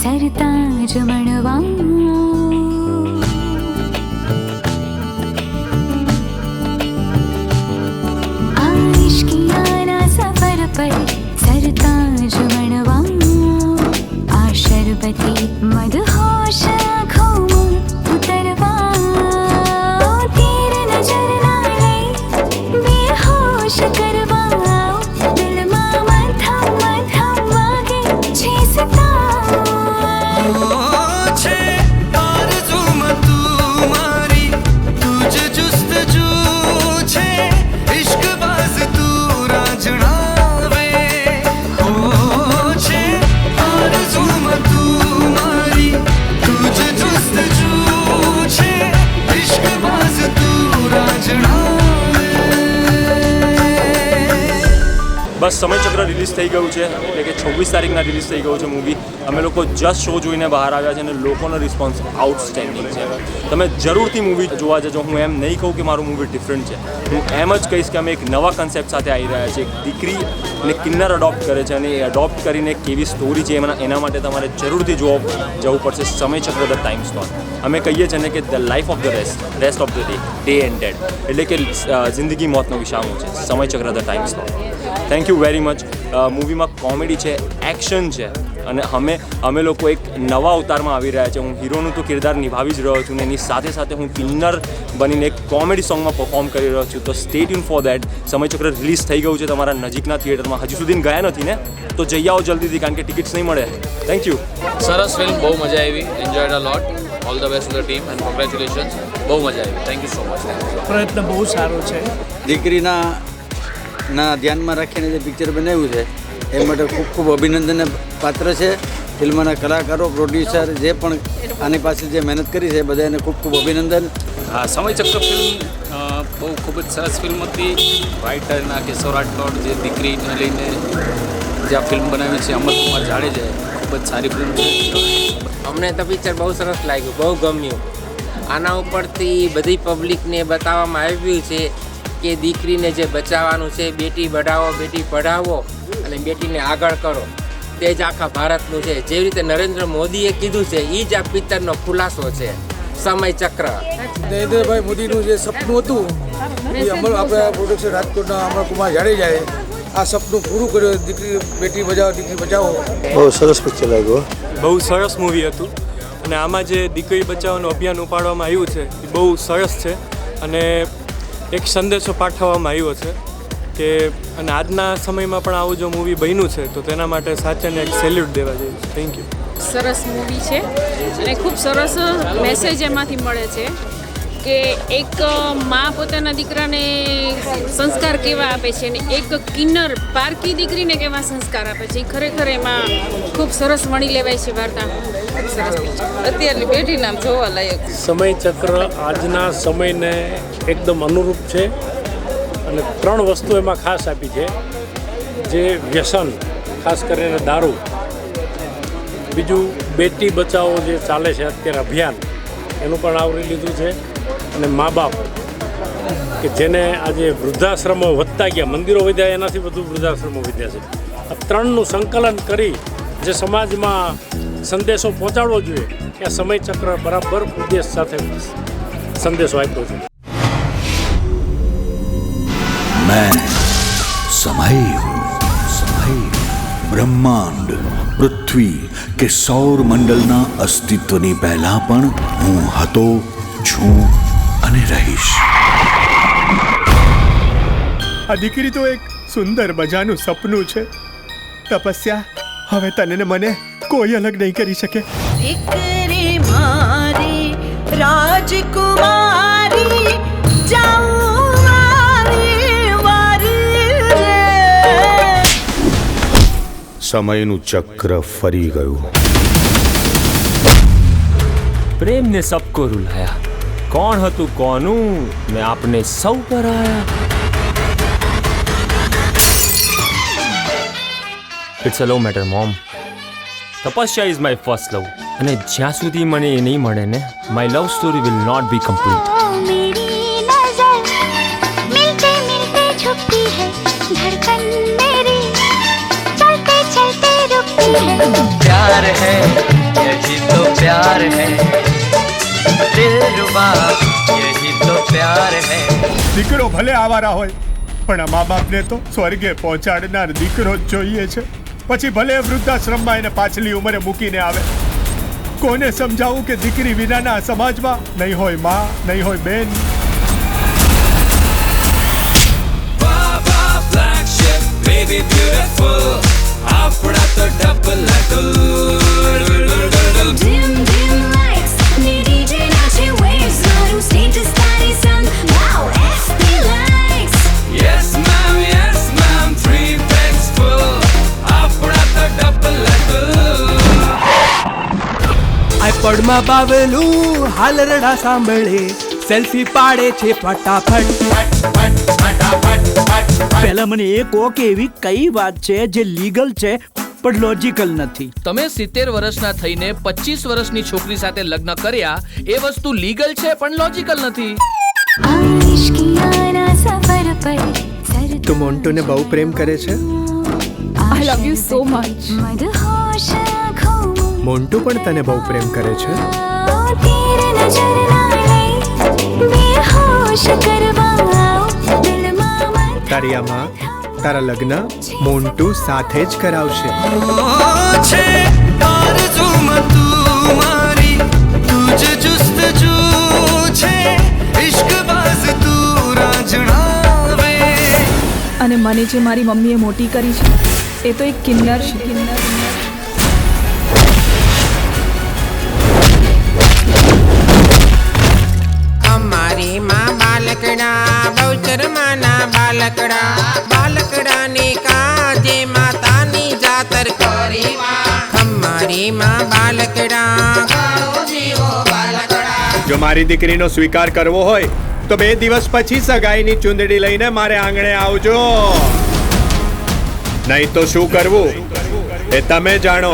सरताज मणवा आइश्कियाना सफर पर सरताज मणवा आ शरबती मदहोश आँखों में उतरवा तेरे नजर ना ले बेहोश करवा दिल मा मथम मथम वागे छेसता બસ સમયચક્ર રિલીઝ થઈ ગયું છે, એટલે કે 26 તારીખના રિલીઝ થઈ ગયું છે મૂવી. અમે લોકો જસ્ટ શો જોઈને બહાર આવ્યા છે અને લોકોનો રિસ્પોન્સ આઉટસ્ટેન્ડિંગ છે. તમે જરૂરથી મૂવી જોવા જજો. હું એમ નહીં કહું કે મારું મૂવી ડિફરન્ટ છે, હું એમ જ કહીશ કે અમે એક નવા કન્સેપ્ટ સાથે આવી રહ્યા છીએ. એક દીકરી અને કિન્નર અડોપ્ટ કરે છે અને એ અડોપ્ટ કરીને કેવી સ્ટોરી છે એના માટે તમારે જરૂરથી જવું પડશે સમયચક્ર ધ ટાઈમ સ્લોટ. અમે કહીએ છીએ ને કે the life of the rest of the day and dead, એટલે કે જિંદગી મોતનો વિસામો છે Samaychakra the time slot. Thank you very much. મૂવીમાં કોમેડી છે, એક્શન છે અને અમે લોકો એક નવા અવતારમાં આવી રહ્યા છે. હું હીરોનું તો કિરદાર નિભાવી જ રહ્યો છું ને એની સાથે સાથે હું કિન્નર બનીને એક કોમેડી સોંગમાં પરફોર્મ કરી રહ્યો છું. તો stay tune for that. Samaychakra release થઈ ગયું છે તમારા નજીકના થિયેટરમાં. હજુ સુધી ગયા નથી ને તો જઈ આવો જલ્દીથી, કારણ કે ટિકિટ્સ નહીં મળે. Thank you. સરસ ફિલ્મ, બહુ મજા આવી. Enjoyed a lot. All the best to the team and congratulations. બહુ મજા આવી. Thank you so much. પ્રયત્ન બહુ સારો છે. દીકરીના ધ્યાનમાં રાખીને જે પિક્ચર બનાવ્યું છે એ માટે ખૂબ ખૂબ અભિનંદનને પાત્ર છે. ફિલ્મના કલાકારો, પ્રોડ્યુસર જે પણ આની પાછળ જે મહેનત કરી છે બધાને ખૂબ ખૂબ અભિનંદન. હા, સમયચક્ર ફિલ્મ ખૂબ જ સરસ ફિલ્મ હતી. રાઇટરના કેશવ રાઠોડ જે દીકરીને લઈને જે આ ફિલ્મ બનાવી છે અમરકુમાર જાડેજાએ, ખૂબ જ સારી ફિલ્મ છે. અમને તો પિક્ચર બહુ સરસ લાગ્યું, બહુ ગમ્યું. આના ઉપરથી બધી પબ્લિકને બતાવવામાં આવ્યું છે કે દીકરીને જે બચાવવાનું છે, બેટી બઢાવો બેટી પઢાવો અને બેટીને આગળ કરો, તે જ આખા ભારતનું છે. જેવી રીતે નરેન્દ્ર મોદીએ કીધું છે એ જ આ પિક્ચરનો ખુલાસો છે સમયચક્ર. નરેન્દ્રભાઈ મોદીનું જે સપનું હતું એ આપણા પ્રોડક્શન રાજકોટના અમરકુમાર જાડેજાએ આ સપનું પૂરું કર્યું. દીકરી બેટી બચાવો દીકરી બચાવો. બહુ સરસ પિક્ચર લાગ્યું. બહુ સરસ મૂવી હતું અને આમાં જે દીકરી બચાવવાનું અભિયાન ઉપાડવામાં આવ્યું છે એ બહુ સરસ છે અને એક સંદેશો પાઠવવામાં આવ્યો છે કે અને આજના સમયમાં પણ આવું જો મૂવી બન્યું છે તો તેના માટે સાચાને એક સેલ્યુટ દેવા જોઈએ. Thank you. સરસ મૂવી છે અને ખૂબ સરસ મેસેજ એમાંથી મળે છે કે એક મા પોતાના દીકરાને સંસ્કાર કેવા આપે છે અને એક કિન્નર પારકી દીકરીને કેવા સંસ્કાર આપે છે. એ ખરેખર એમાં ખૂબ સરસ મળી લેવાય છે વાર્તા. સરસ અત્યારની પેઢી નામ જોવા લાયક. સમયચક્ર આજના સમયને એકદમ અનુરૂપ છે અને 3 વસ્તુ એમાં ખાસ આપી છે. જે વ્યસન, ખાસ કરીને દારૂ, બીજું બેટી બચાવો જે ચાલે છે અત્યારે અભિયાન, એનું પણ આવરી લીધું છે અને મા બાપ કે જેને આજે વૃદ્ધાશ્રમો વધતા ગયા, મંદિરો વધ્યા એનાથી વધુ વૃદ્ધાશ્રમો વધ્યા છે. આ 3નું સંકલન કરી જે સમાજમાં સંદેશો પહોંચાડવો જોઈએ એ સમયચક્ર બરાબર ઉદ્દેશ સાથે સંદેશો આપ્યો છે. मैं समय हूँ, समय ब्रह्માંડ પૃથ્વી કે સૌર મંડળના અસ્તિત્વની પહેલા પણ હું હતો, છું અને રહીશ. આ દીકરી તો એક સુંદર મજાનું સપનું છે. તપસ્યા હવે તને ને મને કોઈ અલગ નહીં કરી શકે. દીકરી મારી રાજકુમારી જાઉં વારી વારી રે. સમયનું ચક્ર ફરી ગયું. પ્રેમ ને સબકો રૂલાયા. કોણ હતું કોનું ને આપને સૌ પર આયા. It's a love matter mom. Tapasya is my first love અને જ્યાં સુધી મને એ નહીં મળે ને my love story will not be complete. मेरी नजर मिलते मिलते छुपती है धड़कन मेरी चलते चलते रुकती है प्यार है यही तो प्यार है दिलरुबा यही तो प्यार है દીકરો ભલે આવારા હોય પણ આ મા બાપને તો સ્વર્ગે પહોંચાડનાર દીકરો જ જોઈએ છે. પછી ભલે વૃદ્ધાશ્રમમાં એને પાછલી ઉંમરે મૂકીને આવે. કોને સમજાવું કે દીકરી વિનાના સમાજમાં નહીં હોય માં, નહીં હોય બેન. Baby beautiful, આપણા તો ડબલ dim dim lights, ને DJ નાચે waves, મારું status તારી સંગ, wow FB likes. Yes ma'am, 3 bags full, આપણા તો ડબલ આ પડમાં બાવેલું હાલરડા સાંભળે સેલ્ફી પાડે છે ફટાફટ. પહેલા મને એ કહો કે એવી કઈ વાત છે જે લીગલ છે પણ લોજિકલ નથી? તમે 70 વર્ષના થઈને 25 વર્ષની છોકરી સાથે લગ્ન કર્યા એ વસ્તુ લીગલ છે પણ લોજિકલ નથી. તું મોન્ટુને બહુ પ્રેમ કરે છે? I love you so much. Montu પણ તને બહુ પ્રેમ કરે છે? તારી આમાં તારા લગ્ન મોન્ટુ સાથે જ કરાવશે. અને મને જે મારી મમ્મીએ મોટી કરી છે એ તો એક કિન્નર છે. અમારી માં બાલકડા બહુચર માના બાલકડા ને કાજે માતાની જાતર કરી અમારી માં બાલકડા. જો મારી દીકરીનો સ્વીકાર કરવો હોય તો 2 દિવસ પછી સગાઈની ચુંદડી લઈને મારે આંગણે આવજો. નહીં તો શું કરવું એ તમે જાણો.